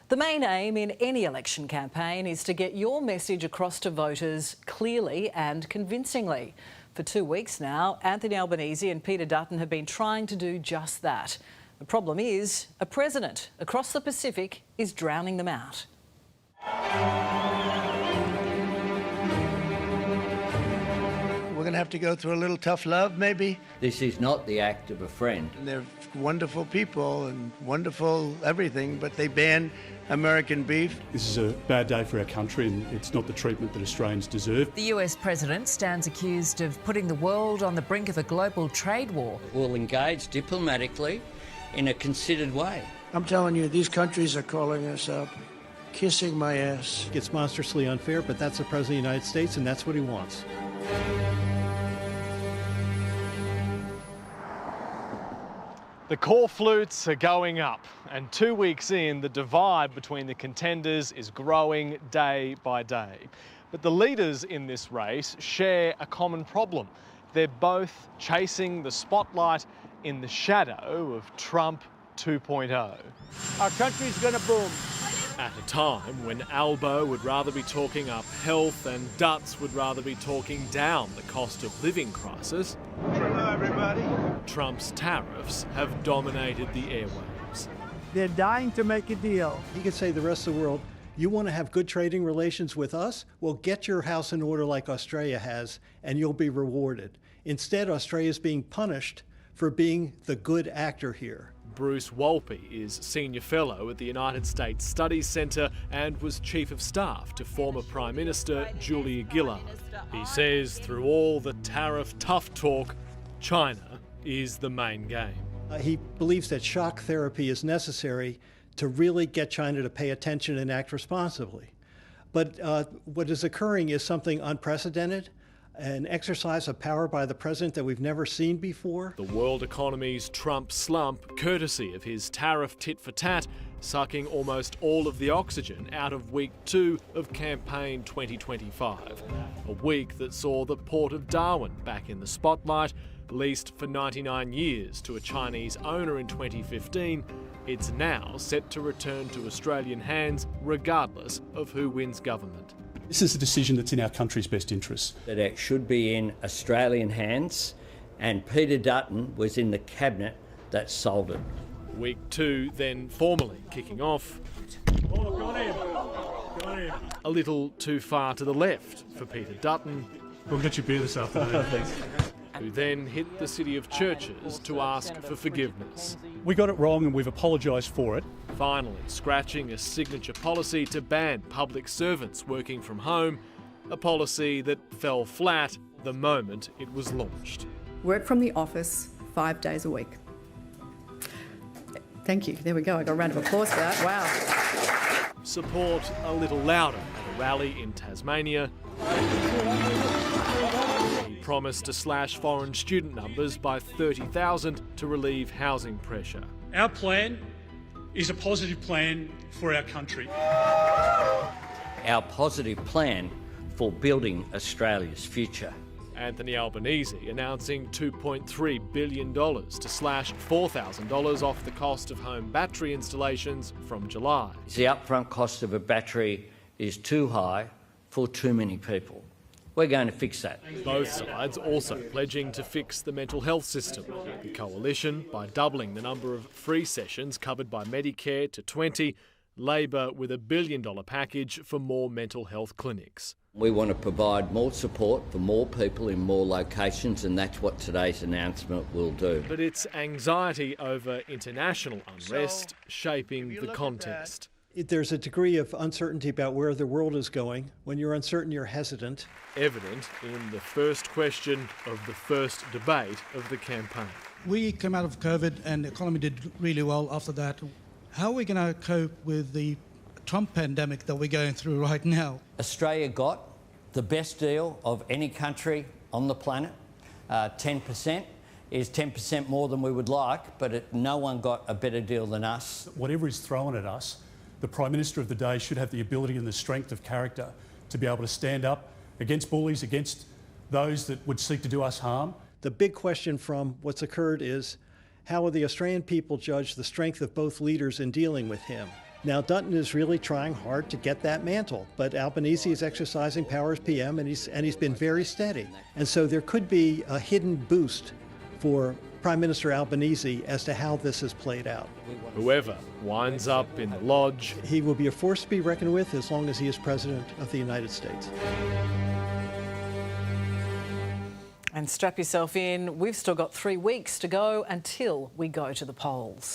The main aim in any election campaign is to get your message across to voters clearly and convincingly. For 2 weeks now, Anthony Albanese and Peter Dutton have been trying to do just that. The problem is, a president across the Pacific is drowning them out. We're going to have to go through a little tough love, maybe. This is not the act of a friend. They're wonderful people and wonderful everything, but they ban American beef. This is a bad day for our country, and it's not the treatment that Australians deserve. The US president stands accused of putting the world on the brink of a global trade war. We'll engage diplomatically in a considered way. I'm telling you, these countries are calling us up, kissing my ass. It's monstrously unfair, but that's the President of the United States, and that's what he wants. The core flutes are going up, and 2 weeks in, the divide between the contenders is growing day by day. But the leaders in this race share a common problem. They're both chasing the spotlight in the shadow of Trump 2.0. Our country's gonna boom. At a time when Albo would rather be talking up health and Dutz would rather be talking down the cost of living crisis, Hello, everybody. Trump's tariffs have dominated the airwaves. They're dying to make a deal. He could say to the rest of the world, you want to have good trading relations with us? Well, get your house in order like Australia has, and you'll be rewarded. Instead, Australia is being punished for being the good actor here. Bruce Wolpe is Senior Fellow at the United States Studies Centre and was Chief of Staff to former Prime Minister Julia Gillard. He says through all the tariff tough talk, China is the main game. He believes that shock therapy is necessary to really get China to pay attention and act responsibly. But what is occurring is something unprecedented, an exercise of power by the president that we've never seen before. The world economy's Trump slump, courtesy of his tariff tit-for-tat, sucking almost all of the oxygen out of week 2 of campaign 2025. A week that saw the port of Darwin back in the spotlight, leased for 99 years to a Chinese owner in 2015. It's now set to return to Australian hands regardless of who wins government. This is a decision that's in our country's best interests. That it should be in Australian hands, and Peter Dutton was in the cabinet that sold it. Week 2 then formally kicking off. A little too far to the left for Peter Dutton. We'll get you beer this afternoon. Thanks. Who then hit the city of churches to ask for forgiveness. We got it wrong and we've apologised for it. Finally scratching a signature policy to ban public servants working from home, a policy that fell flat the moment it was launched. Work from the office 5 days a week. Thank you. There we go. I got a round of applause for that. Wow. Support a little louder at a rally in Tasmania. He promised to slash foreign student numbers by 30,000 to relieve housing pressure. Our plan is a positive plan for our country. Our positive plan for building Australia's future. Anthony Albanese announcing $2.3 billion to slash $4,000 off the cost of home battery installations from July. The upfront cost of a battery is too high for too many people. We're going to fix that. Both sides also pledging to fix the mental health system. The Coalition by doubling the number of free sessions covered by Medicare to 20, Labor with $1 billion package for more mental health clinics. We want to provide more support for more people in more locations, and that's what today's announcement will do. But it's anxiety over international unrest shaping the contest. There's a degree of uncertainty about where the world is going. When you're uncertain, you're hesitant. Evident in the first question of the first debate of the campaign. We came out of COVID and the economy did really well after that. How are we going to cope with the Trump pandemic that we're going through right now? Australia got the best deal of any country on the planet. 10% is 10% more than we would like, but no one got a better deal than us. Whatever is thrown at us, the Prime Minister of the day should have the ability and the strength of character to be able to stand up against bullies, against those that would seek to do us harm. The big question from what's occurred is, how will the Australian people judge the strength of both leaders in dealing with him? Now, Dutton is really trying hard to get that mantle, but Albanese is exercising power as PM, and he's been very steady. And so there could be a hidden boost for Prime Minister Albanese as to how this has played out. Whoever winds up in the lodge, He will be a force to be reckoned with as long as he is President of the United States. And strap yourself in, we've still got 3 weeks to go until we go to the polls.